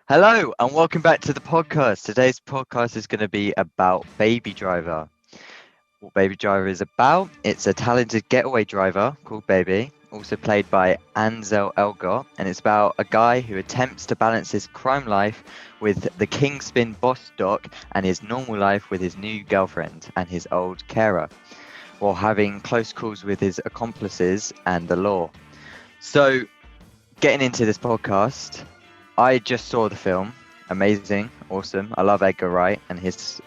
Hello and welcome back to the podcast. Today's podcast is going to be about Baby Driver. What Baby Driver is about? It's a talented getaway driver called Baby, also played by Ansel Elgort, and it's about a guy who attempts to balance his crime life with the Kingspin boss doc and his normal life with his new girlfriend and his old carer, while having close calls with his accomplices and the law. So, getting into this podcast, I just saw the film. Amazing, awesome. I love Edgar Wright and his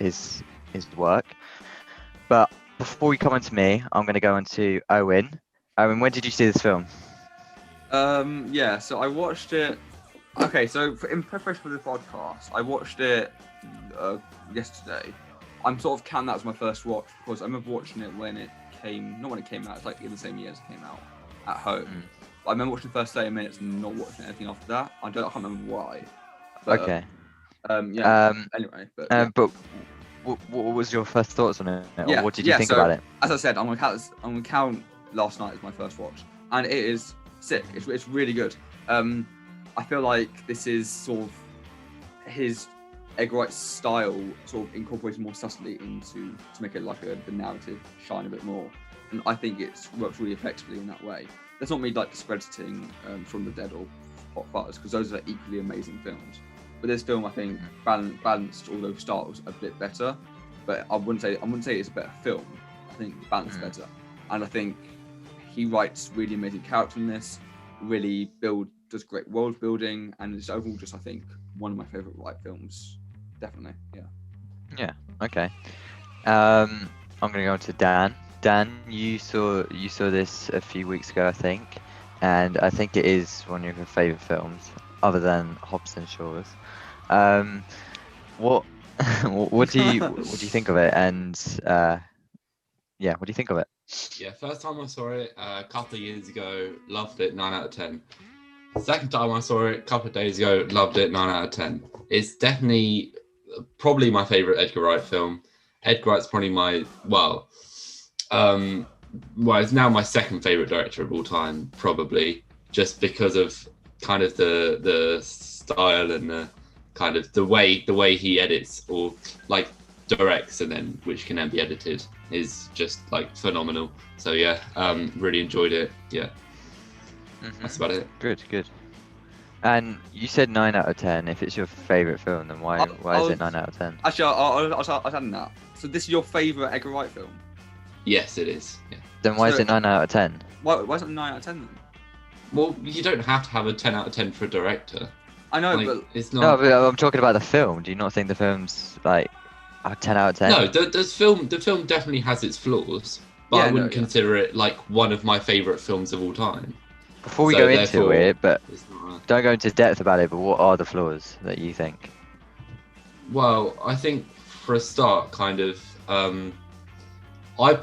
work. But before we come on to me, I'm going to go on to Owen. Owen, when did you see this film? So I watched it. Okay, so in preparation for the podcast, I watched it yesterday. I'm sort of counting that as my first watch because I remember watching it when it came. Not when it came out. It's like in the same year as it came out at home. I remember watching the first 30 minutes and not watching anything after that. I can't remember why. But, Okay. Anyway, but. Yeah. But what was your first thoughts on it? Or Yeah, what did you think about it? As I said, I'm gonna count last night as my first watch, and it is sick. It's really good. I feel like this is sort of his Edgar Wright style, sort of incorporated more subtly to make it like the narrative shine a bit more, and I think it works really effectively in that way. That's not me like discrediting From the Dead or Hot Fuzz, because those are equally amazing films. But this film, I think, balanced, although start was a bit better. But I wouldn't say it's a better film. I think balanced better, and I think he writes really amazing characters in this. Really does great world building, and it's overall just I think one of my favorite Wright films. Definitely, yeah. Yeah. Okay. I'm gonna go on to Dan. Dan, you saw this a few weeks ago, I think, and I think it is one of your favorite films, other than Hobbs and Shaw's. What do you think of it? And what do you think of it? Yeah, first time I saw it a couple of years ago, loved it, 9 out of 10. Second time I saw it a couple of days ago, loved it, 9 out of 10. It's definitely probably my favorite Edgar Wright film. Edgar Wright's probably it's now my second favorite director of all time, probably, just because of kind of the style and the kind of the way he edits or like directs and then which can then be edited is just like phenomenal. So yeah, really enjoyed it. Yeah. That's about it. Good. And you said 9 out of 10. If it's your favorite film, then why is it 9 out of 10? Actually, I was adding that. So this is your favorite Edgar Wright film? Yes, it is. Yeah. Then why is it 9 out of 10? Why is it 9 out of 10 then? Well, you don't have to have a 10 out of 10 for a director. I know, like, but it's not. No, but I'm talking about the film. Do you not think the film's like a 10 out of 10? No, the film definitely has its flaws, but I wouldn't consider it like one of my favorite films of all time. Before we go into it, but don't go into depth about it, but what are the flaws that you think? Well, I think for a start, kind of, I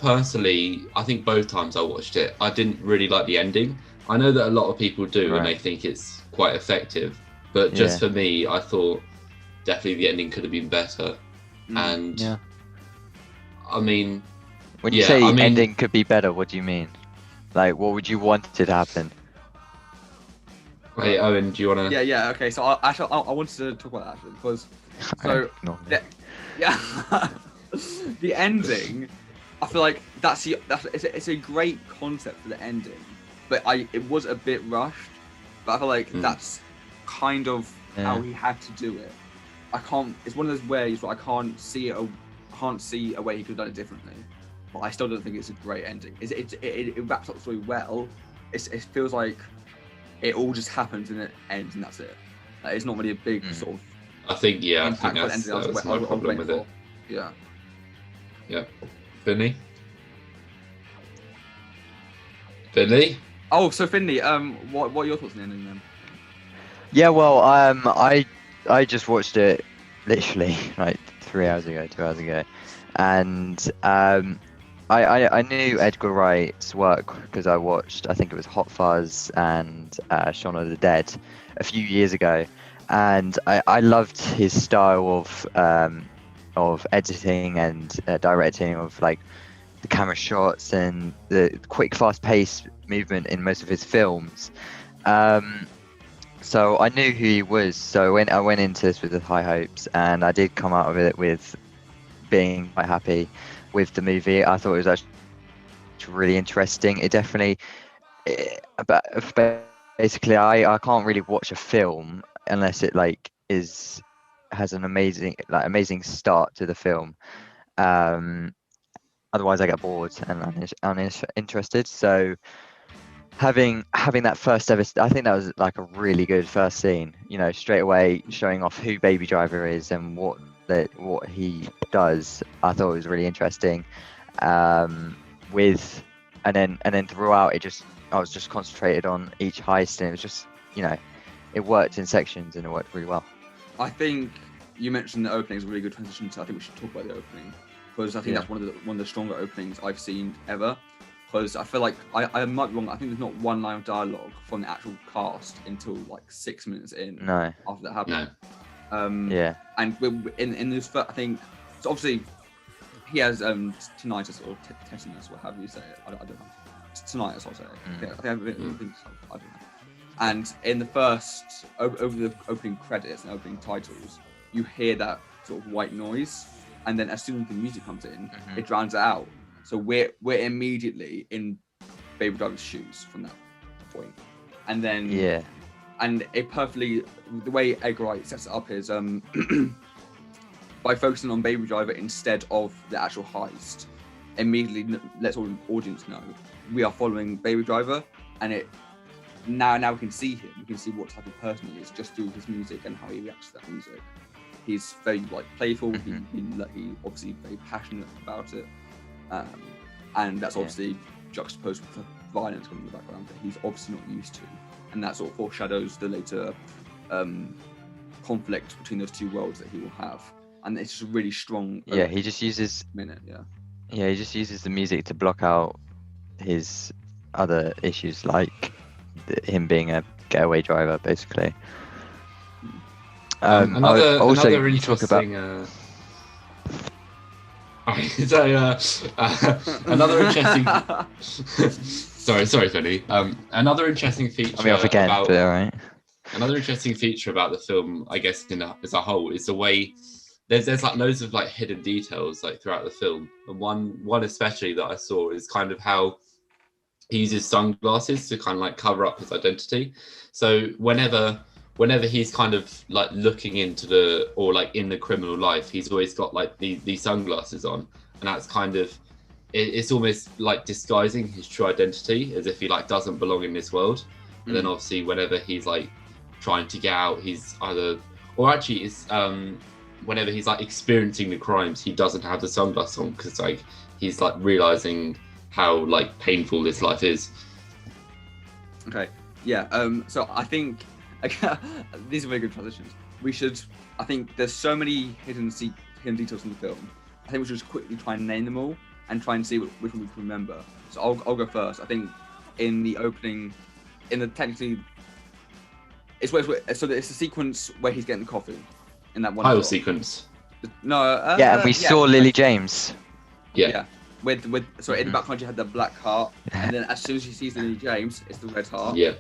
think both times I watched it, I didn't really like the ending. I know that a lot of people do, and they think it's quite effective, but just for me, I thought definitely the ending could have been better. And I mean, when you say ending could be better, what do you mean? Like, what would you want to happen? Hey, Owen, do you want to? Yeah. Okay, so I wanted to talk about that actually because the ending, I feel like it's a great concept for the ending, but it was a bit rushed. But I feel like that's kind of how he had to do it. It's one of those ways where I can't see a way he could have done it differently. But I still don't think it's a great ending. It wraps up the story well. It feels like it all just happens and it ends and that's it. Like, it's not really a big sort of. I think that's my problem with it. Yeah. Yeah. Finley. Finley. Oh, so Finley, what are your thoughts on the ending then? Yeah, well, I just watched it literally like 2 hours ago, and I knew Edgar Wright's work because I think it was Hot Fuzz and Shaun of the Dead a few years ago, and I loved his style of editing and directing, of like the camera shots and the quick, fast-paced movement in most of his films. So I knew who he was. So when I went into this with the high hopes, and I did come out of it with being quite happy with the movie. I thought it was actually really interesting. It definitely, but basically, I can't really watch a film unless it like has an amazing start to the film. Um, Otherwise, I get bored and uninterested. So having that first ever, I think that was like a really good first scene. Straight away showing off who Baby Driver is and what he does. I thought it was really interesting. With and then throughout I was just concentrated on each heist, and it was just it worked in sections and it worked really well. I think you mentioned the opening is a really good transition, so I think we should talk about the opening, because I think that's one of the stronger openings I've seen ever. Because I feel like I might be wrong. I think there's not one line of dialogue from the actual cast until like 6 minutes in. No. After that happened. No. Yeah. And in this, I think so. Obviously, he has tinnitus or tetanus, what have you say it. I don't know. It's tinnitus, I'll say it. Yeah, I think so. I don't know. And in the first, over the opening credits and opening titles, you hear that sort of white noise, and then as soon as the music comes in, it drowns it out. So we're immediately in Baby Driver's shoes from that point, and then and it perfectly, the way Edgar Wright sets it up is by focusing on Baby Driver instead of the actual heist, immediately lets all the audience know we are following Baby Driver, and it now we can see him, we can see what type of person he is just through his music and how he reacts to that music. He's very like playful. He obviously very passionate about it, and that's obviously juxtaposed with the violence coming in the background that he's obviously not used to, and that sort of foreshadows the later conflict between those two worlds that he will have. And it's just a really strong. He just uses he just uses the music to block out his other issues, like him being a getaway driver, basically. Another interesting. Talk about. Another interesting. sorry, Tony. Another interesting feature. I mean, off again, but all right. Another interesting feature about the film, I guess, as a whole, is the way there's like loads of like hidden details like throughout the film, and one especially that I saw is kind of how he uses sunglasses to kind of like cover up his identity. So whenever he's kind of like looking into in the criminal life, he's always got like these sunglasses on, and that's kind of it's almost like disguising his true identity, as if he like doesn't belong in this world. And then obviously whenever he's like trying to get out, he's whenever he's like experiencing the crimes, he doesn't have the sunglasses on because like he's like realizing how like painful this life is. Okay, yeah. So I think these are very good transitions. I think there's so many hidden details in the film. I think we should just quickly try and name them all and try and see which one we can remember. So I'll go first. I think in the opening, technically, it's a sequence where he's getting the coffee in that one Pile sequence. No. And we saw Lily James. Yeah. In the background you had the black heart, and then as soon as she sees Lily James, it's the red heart. Yeah.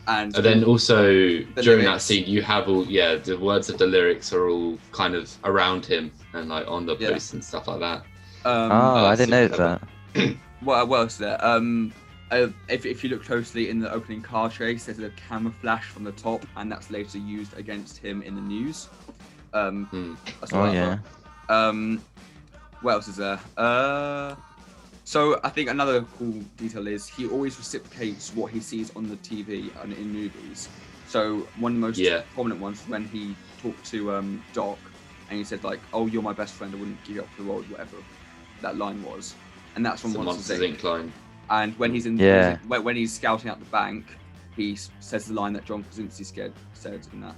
And then also during that scene, you have the words of the lyrics are all kind of around him and like on the posts and stuff like that. I didn't know that. What else is there? If you look closely in the opening car chase, there's a camera flash from the top, and that's later used against him in the news. What else is there? So I think another cool detail is he always reciprocates what he sees on the TV and in movies. So one of the most prominent ones was when he talked to Doc, and he said like, "Oh, you're my best friend. I wouldn't give you up for the world," whatever that line was. And that's from Monsters Inc. line. And when he's when he's scouting out the bank, he says the line that John Krasinski said in that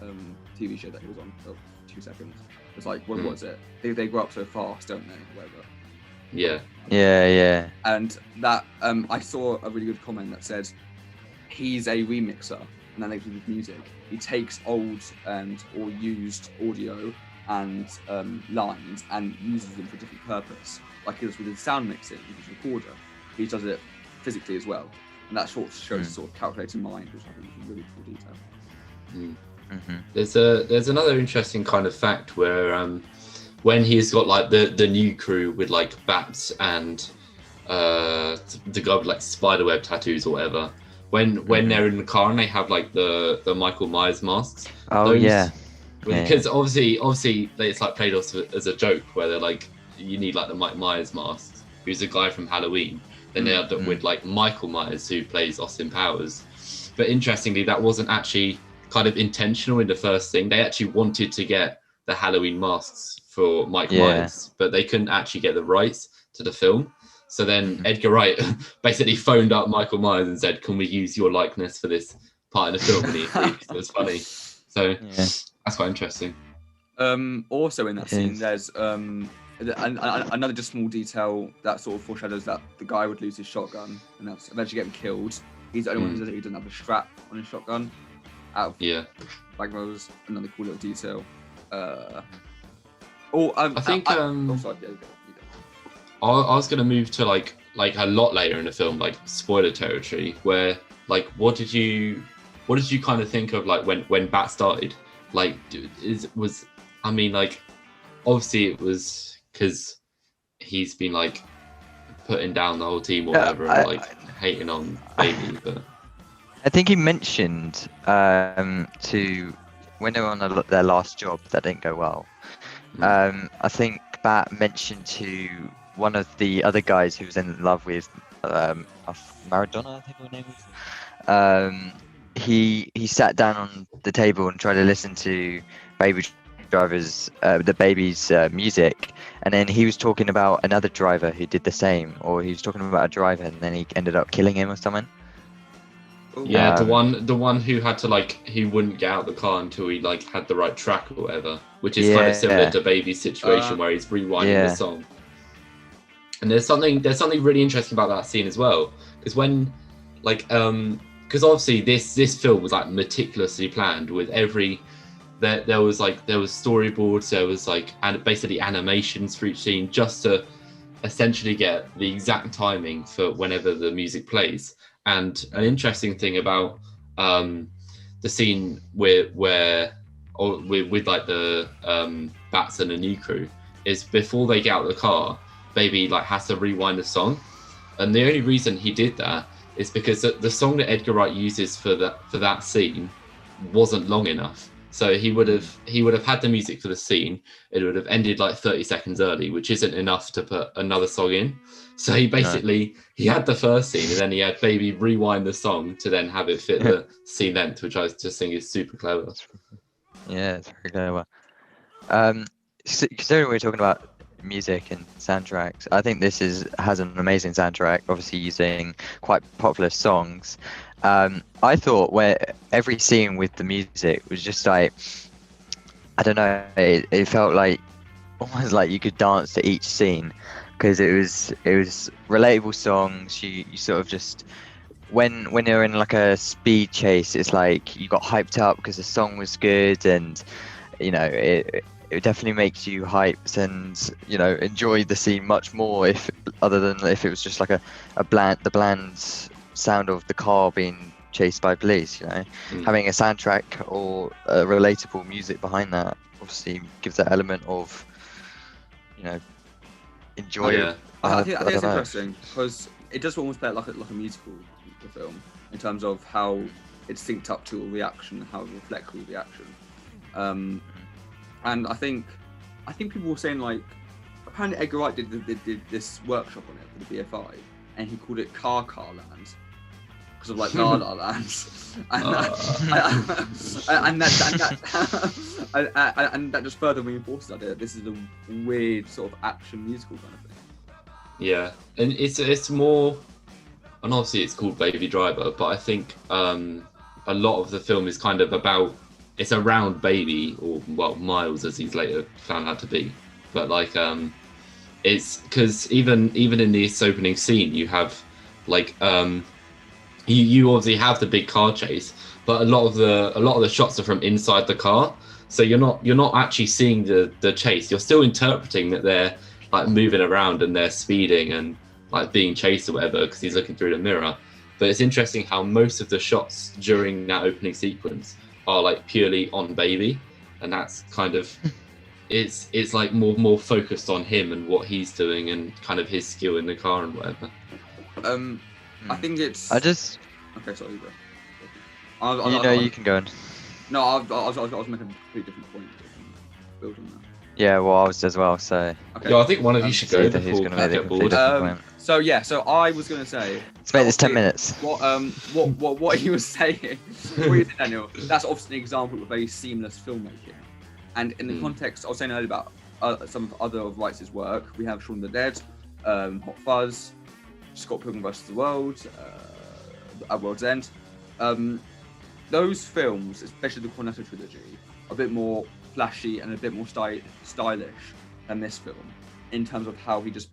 TV show that he was on for 2 seconds. It's like, what was it? They grow up so fast, don't they? Whatever. Yeah. And that I saw a really good comment that said he's a remixer, and that makes with music. He takes old or used audio and lines and uses them for a different purpose. Like he does with his sound mixing, with his recorder. He does it physically as well. And that sort of shows sort of calculated mind, which I think is a really cool detail. Mm-hmm. There's another interesting kind of fact where when he's got like the new crew with like bats and the guy with like spiderweb tattoos or whatever, when they're in the car and they have like the Michael Myers masks. Oh yeah. Because obviously it's like played off as a joke where they're like, you need like the Mike Myers masks, who's a guy from Halloween. Then they end up with like Michael Myers, who plays Austin Powers. But interestingly, that wasn't actually kind of intentional in the first thing. They actually wanted to get the Halloween masks for Mike Myers, but they couldn't actually get the rights to the film. So then Edgar Wright basically phoned up Michael Myers and said, "Can we use your likeness for this part of the film?" And he agreed. It was funny. So that's quite interesting. Also in that scene, there's another just small detail that sort of foreshadows that the guy would lose his shotgun and that's eventually get him killed. He's the only one who doesn't have a strap on his shotgun. Out of Bagmo's, another cool little detail. I think I was going to move to like a lot later in the film, like spoiler territory, where like what did you kind of think of like when Bat started? Like obviously it was because he's been like putting down the whole team or whatever, and like hating on Baby, but I think he mentioned to when they were on their last job that didn't go well. I think Bat mentioned to one of the other guys who was in love with Maradona, I think her name was. He sat down on the table and tried to listen to Baby Driver's the Baby's music, and then he was talking about another driver who did the same, or he was talking about a driver, and then he ended up killing him or something. Yeah, the one who had to he wouldn't get out the car until he like had the right track or whatever, which is kind of similar to Baby's situation where he's rewinding the song. And there's something really interesting about that scene as well, because when because obviously this film was like meticulously planned with every there was storyboards, there was and basically animations for each scene just to essentially get the exact timing for whenever the music plays. And an interesting thing about the scene with the Bats and the new crew is before they get out of the car, Baby has to rewind the song, and the only reason he did that is because the song that Edgar Wright uses for that scene wasn't long enough. So he would have had the music for the scene. It would have ended 30 seconds early, which isn't enough to put another song in. So he basically he had the first scene, and then he had Baby rewind the song to then have it fit the scene length, which I just think is super clever. Yeah, it's very clever. Considering we're talking about music and soundtracks, I think this has an amazing soundtrack, obviously using quite popular songs. I thought where every scene with the music was just I don't know, it felt almost like you could dance to each scene, because it was relatable songs. You sort of just when you're in a speed chase, it's you got hyped up because the song was good, and it definitely makes you hyped and enjoy the scene much more other than if it was just the bland sound of the car being chased by police. Having a soundtrack or a relatable music behind that obviously gives that element of enjoy. I think it's interesting because it does almost play like a musical, the film, in terms of how it's synced up to all the action, how it reflects all the action. And I think people were saying apparently Edgar Wright did this workshop on it for the BFI, and he called it Car Land because of La La Land, and that just further reinforces that idea that this is a weird sort of action musical kind of thing. Yeah, and it's more, and obviously it's called Baby Driver, but I think a lot of the film is kind of it's around Baby, or Miles as he's later found out to be, but it's because even in this opening scene you have you obviously have the big car chase, but a lot of the shots are from inside the car, so you're not actually seeing the chase. You're still interpreting that they're moving around and they're speeding and being chased or whatever because he's looking through the mirror. But it's interesting how most of the shots during that opening sequence are like purely on Baby, and that's kind of it's like more focused on him and what he's doing and kind of his skill in the car and whatever. I think it's. I just. Okay, sorry, bro. You can go on. No, I was making a completely different point. Building that. Yeah, well, I was as well. So. Okay. Yeah, I think one of you should go see who's before gonna I make the get complete bored. different point. So I was gonna say. Let's make this 10 minutes. What you were saying, what you said, Daniel, that's obviously an example of very seamless filmmaking. And in the context, I was saying earlier about some of other of Wright's work, we have Shaun of the Dead, Hot Fuzz, Scott Pilgrim vs. the World, At World's End. Those films, especially the Cornetto trilogy, are a bit more flashy and a bit more stylish than this film, in terms of how he just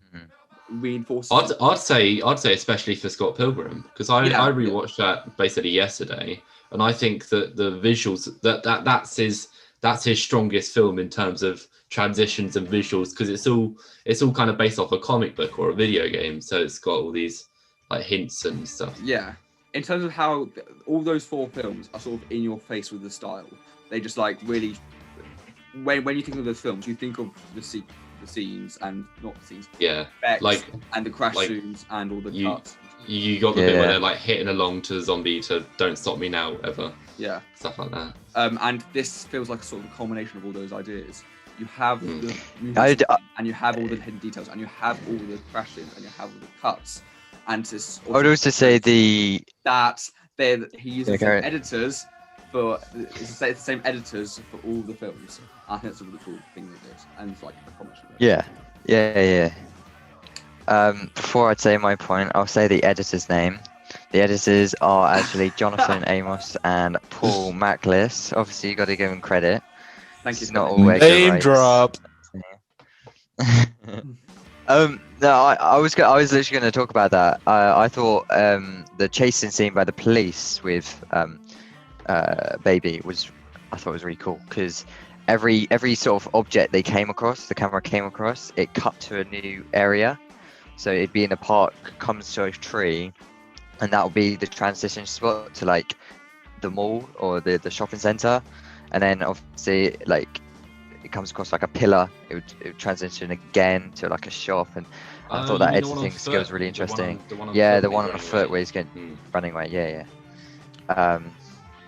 reinforces. I'd say especially for Scott Pilgrim, because I rewatched that basically yesterday, and I think that the visuals that's his strongest film in terms of transitions and visuals, because it's all kind of based off a comic book or a video game, so it's got all these like hints and stuff. Yeah, in terms of how all those 4 films are sort of in your face with the style, they just like really. When you think of those films, you think of the scenes and not the scenes. Yeah, effects like and the crash zooms and all the cuts. You got the bit where they're like hitting along to the zombie to "Don't Stop Me Now" ever. Yeah, stuff like that. And this feels like a sort of a culmination of all those ideas. You have the music, and you have all the hidden details, and you have all the crash scenes, and you have all the cuts. And I would also say he uses editors. It's the same editors for all the films. I think that's a really cool thing they did, and it's like a combination of it. Yeah. Before I'd say my point, I'll say the editor's name. The editors are actually Jonathan Amos and Paul Mackless. Obviously, you got to give them credit. Thank you. It's not always name drop. No, I was literally going to talk about that. I thought the chasing scene by the police with Baby was really cool, because every sort of object the camera came across, it cut to a new area. So it'd be in a park, comes to a tree, and that will be the transition spot to like the mall or the shopping center. And then obviously like it comes across like a pillar, it would transition again to like a shop. And I thought that editing skill was really interesting. The one on the foot where he's getting running away.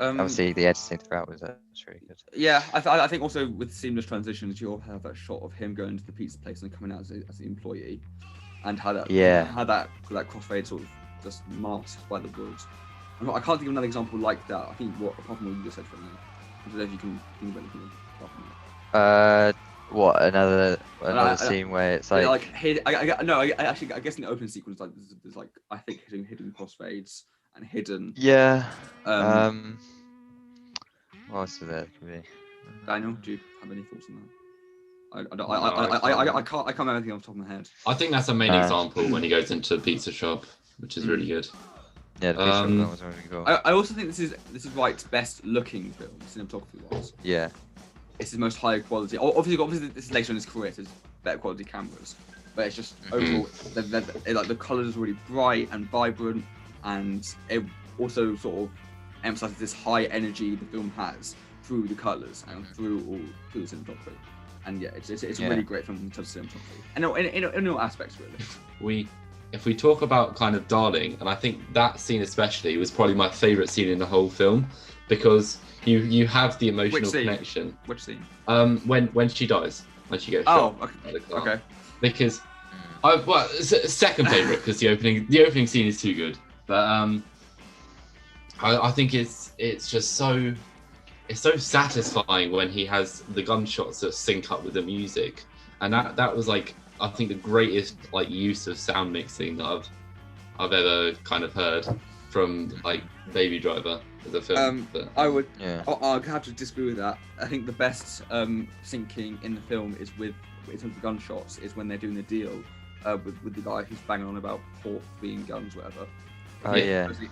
Obviously the editing throughout was really good. Yeah, I think also with seamless transitions, you'll have that shot of him going to the pizza place and coming out as the employee, and how that crossfade sort of just masked by the woods. I can't think of another example like that. I think apart from what you just said for me, I don't know if you can think of anything apart from that. What another scene where it's like I guess in the opening sequence there's like I think hidden crossfades and hidden. Yeah. What else is there? Could be. Daniel, do you have any thoughts on that? I can't remember anything off the top of my head. I think that's a main example when he goes into the pizza shop, which is really good. Yeah, the pizza shop was really cool. I also think this is Wright's best looking film, cinematography wise. Yeah. It's his most high quality. Obviously, this is later in his career. There's better quality cameras, but it's just overall, the colours are really bright and vibrant, and it also sort of emphasises this high energy the film has through the colours and through the cinematography. And yeah, it's a really great film in terms of cinematography, and in all aspects really. If we talk about kind of Darling, and I think that scene especially was probably my favourite scene in the whole film, because you have the emotional connection. Which scene? When she dies, when she gets shot. Oh, okay. Because second favourite, because the opening scene is too good. But I think it's just so satisfying when he has the gunshots that sync up with the music, and that was like I think the greatest like use of sound mixing that I've ever kind of heard from like Baby Driver as a film. I'll have to disagree with that. I think the best syncing in the film is in terms of gunshots is when they're doing the deal with the guy who's banging on about pork being guns, whatever.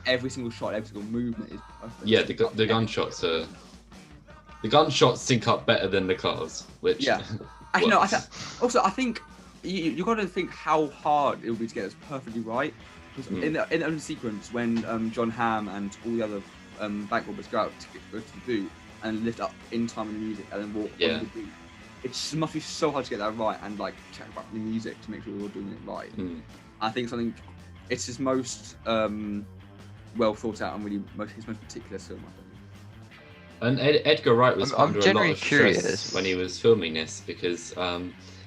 Every single shot, every single movement is perfect. Yeah, the gunshots are. The gunshots sync up better than the cars, which I think you got to think how hard it would be to get this perfectly right. Because in the sequence when John Hamm and all the other bank robbers go out to the boot, and lift up in time with the music and then walk Yeah. on the beat. It just must be so hard to get that right and like check back the music to make sure we're all doing it right. I think it's his most well thought out and really his most meticulous film, I think. And Edgar Wright was put I'm under a lot genuinely of stress curious. when he was filming this because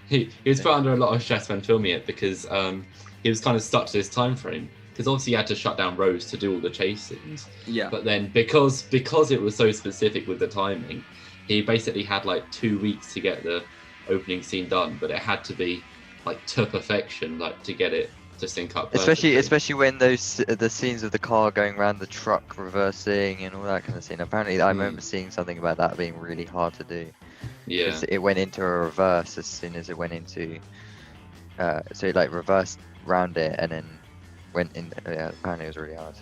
he was put under a lot of stress when filming it because he was kind of stuck to this time frame because obviously he had to shut down roads to do all the chase scenes. Yeah. But then because it was so specific with the timing, he basically had like 2 weeks to get the opening scene done, but it had to be like to perfection, like to get it to sync up perfectly. Especially when the scenes of the car going around the truck reversing and all that kind of scene. Apparently, I remember seeing something about that being really hard to do. Yeah. 'Cause it went into a reverse as soon as it went into. So it like reversed round it and then went in. Yeah, apparently it was really hard.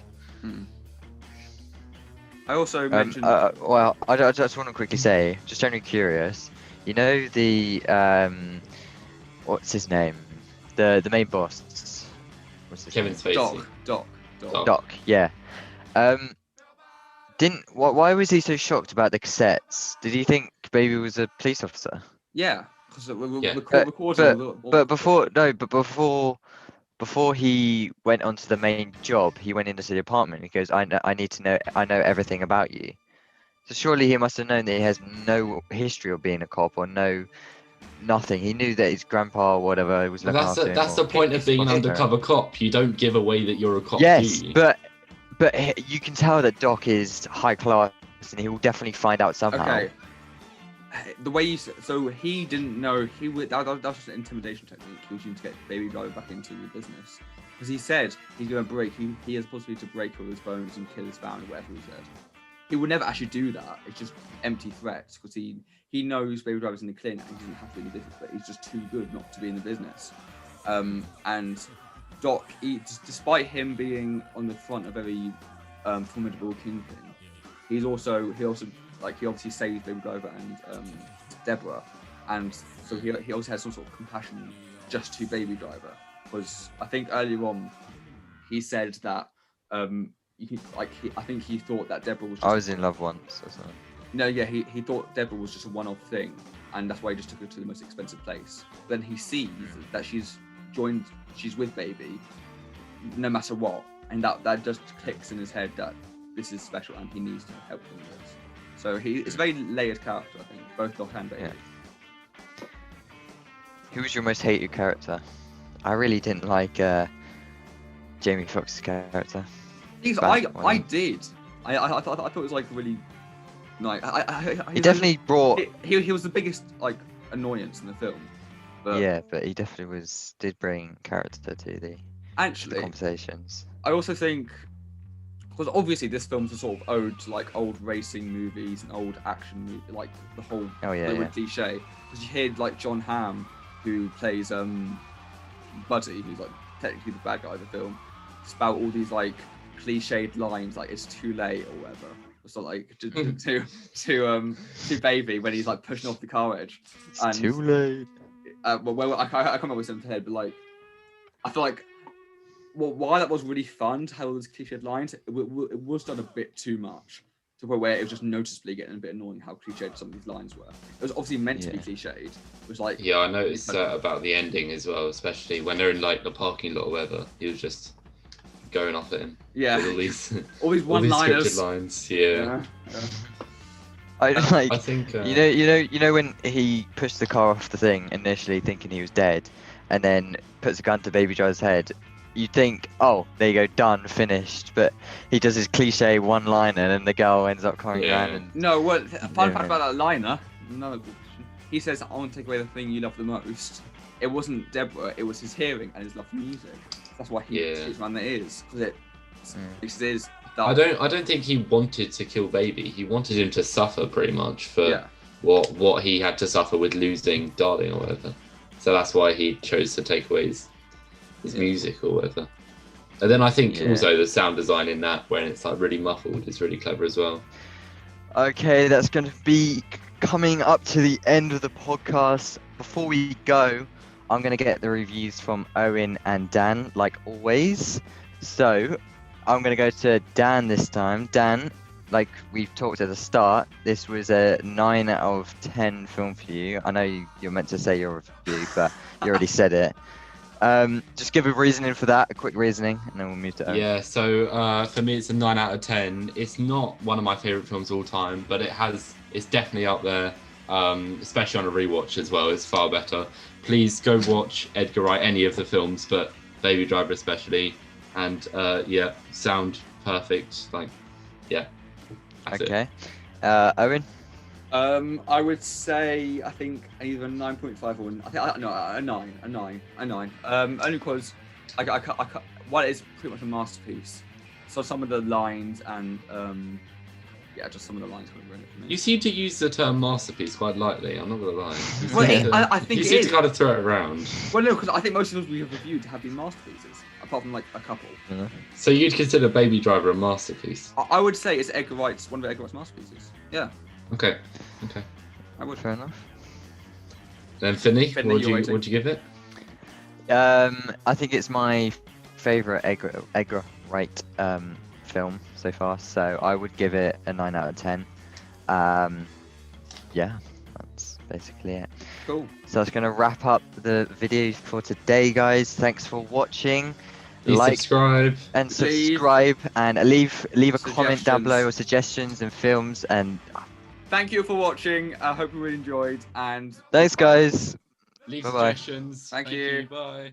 I also mentioned. Well, I just want to quickly say, just generally curious. You know the what's his name? The main boss. What's his Kevin name? Spacey. Doc. Yeah. Why was he so shocked about the cassettes? Did he think Baby was a police officer? Yeah, because we're Yeah. recording. But before he went onto the main job, he went into the apartment. He goes, I know everything about you. So surely he must have known that he has no history of being a cop or nothing. He knew that his grandpa or whatever was looking after him. That's the point of being an undercover cop. You don't give away that you're a cop. Yes, do you? but you can tell that Doc is high class, and he will definitely find out somehow. Okay. The way so he didn't know that was just an intimidation technique. He was using to get Baby Driver back into the business because he said he's going to break. He has the possibility to break all his bones and kill his family, whatever he said. He would never actually do that. It's just empty threats because he knows Baby Driver's in the clinic and he doesn't have to be in the business, but he's just too good not to be in the business. And Doc, despite him being on the front of a very formidable kingpin, he obviously saves Baby Driver and Deborah, and so he also has some sort of compassion just to Baby Driver. Because I think earlier on he said that I think he thought that Deborah was. I was in love once or something. No, yeah, he thought Deborah was just a one-off thing, and that's why he just took her to the most expensive place. Then he sees that she's with Baby, no matter what, and that just clicks in his head that this is special and he needs to help them with this. So it's a very layered character, I think, both Doc and Baby. Yeah. Who was your most hated character? I really didn't like Jamie Foxx's character. I did. I thought it was like really nice. He definitely brought. He was the biggest like annoyance in the film. But Yeah, but he definitely did bring character to the conversations. I also think, because obviously this film's a sort of ode to like old racing movies and old action movies, like the whole cliche. Because you hear like John Hamm, who plays Buddy, who's like technically the bad guy of the film, spout all these like cliched lines like "it's too late" or whatever. It's not like to Baby when he's like pushing off the car edge. It's too late. Well, I can't remember what's in my head, but like, I feel like, while that was really fun to have all those cliched lines, it was done a bit too much to the point where it was just noticeably getting a bit annoying how cliched some of these lines were. It was obviously meant to be cliched. It was like I noticed about the ending as well, especially when they're in like the parking lot or whatever. He was just going off at him. Yeah, with all these one-liners. Lines. Yeah. I think you know when he pushed the car off the thing initially thinking he was dead and then puts a gun to Baby Driver's head, you think, oh, there you go, done, finished, but he does his cliche one liner and then the girl ends up coming around and fun fact about that liner, he says, I want to take away the thing you love the most. It wasn't Deborah, it was his hearing and his love for music. That's why he shoots around the ears, because it is I don't think he wanted to kill Baby. He wanted him to suffer pretty much for what he had to suffer with losing Darling or whatever. So that's why he chose to take away his music or whatever. And then I think also the sound design in that, when it's like really muffled, is really clever as well. Okay, that's going to be coming up to the end of the podcast. Before we go, I'm going to get the reviews from Owen and Dan, like always. So I'm going to go to Dan this time. Dan, like we've talked at the start, this was a 9 out of 10 film for you. I know you're meant to say your review, but you already said it. Just give a reasoning for that, a quick reasoning, and then we'll move to Owen. Yeah, so for me, it's a 9 out of 10. It's not one of my favorite films of all time, but it's definitely up there, especially on a rewatch as well. It's far better. Please go watch Edgar Wright, any of the films, but Baby Driver especially. And yeah, sound perfect. Like, yeah. That's Okay. Owen? I would say I think either 9.5 or no, a 9. Only because while it is pretty much a masterpiece, so some of the lines and yeah, just some of the lines kind of ruin it for me. You seem to use the term masterpiece quite lightly. I'm not gonna lie. Well, I think you it seem is. to kind of throw it around. Well, no, because I think most of the films we have reviewed have been masterpieces, apart from like a couple. Yeah. So you'd consider Baby Driver a masterpiece? I would say it's one of Edgar Wright's masterpieces. Yeah, Okay. I would. Fair enough. Then Finney, Finney, what'd you're you waiting. give it? I think it's my favourite Edgar Wright film so far, so I would give it a 9 out of 10. Yeah, that's basically it. Cool. So that's going to wrap up the video for today, guys. Thanks for watching. Please Like subscribe. and Please. subscribe, and leave a comment down below Suggestions. or suggestions and films. And Thank you for watching. I hope you really enjoyed. And thanks, guys. Leave Bye-bye. suggestions. Thank you. Bye.